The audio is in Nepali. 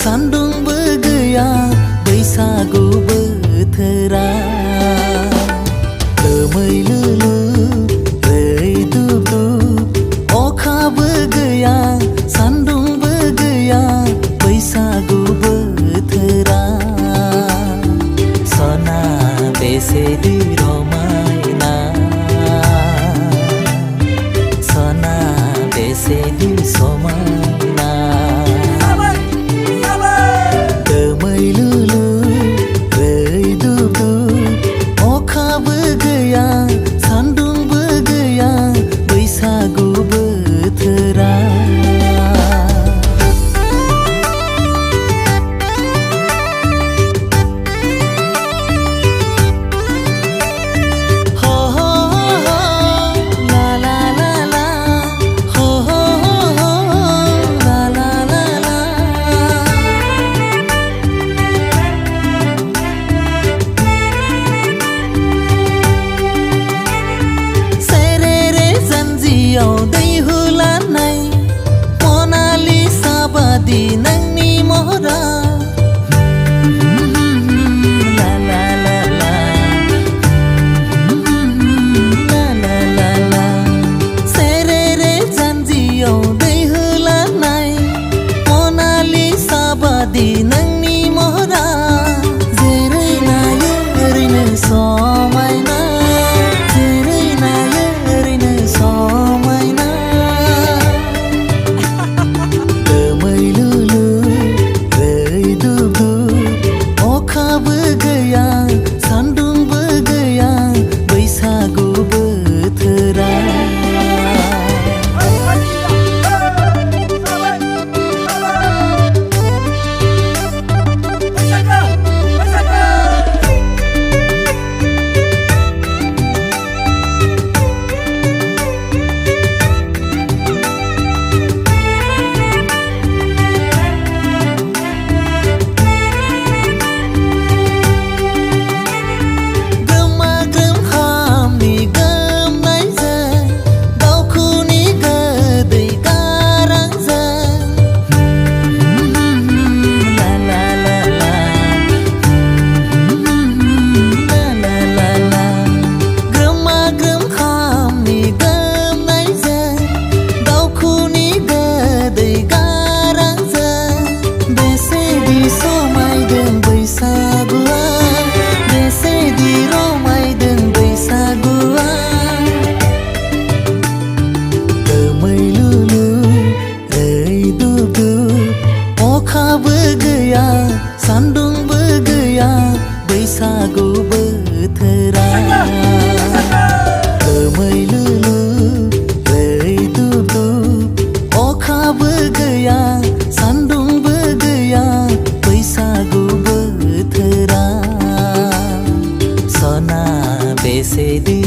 सान्दुंबो गैया बैसागु बोथोरा दोमैलुलु रैदुबदुब अखाबो गैया सान्दुंबो गैया बैसागु बोथोरा सना बेसेदि रमायना सना बेसेदि समायना सान्दुंबो गैया बैसागु बोथोरा दै हुलानाय मोनालिसा बादि नोंनि महरा ला ला ला ला ला ला ला ला सेरेरे जानजियाव दै हुलानाय मोनालिसा बादि नोंनि महरा जेरै नायो ओरैनो समायना जेरै नायो ओरैनो समायना सान्दुंबो गैया बैसागु बोथोरा सान्दुंबो गैया बैसागु बोथोरा दोमैलुलु रैदुबदुब अखाबो गैया सान्दुंबो गैया बैसागु बोथोरा सना बेसेदि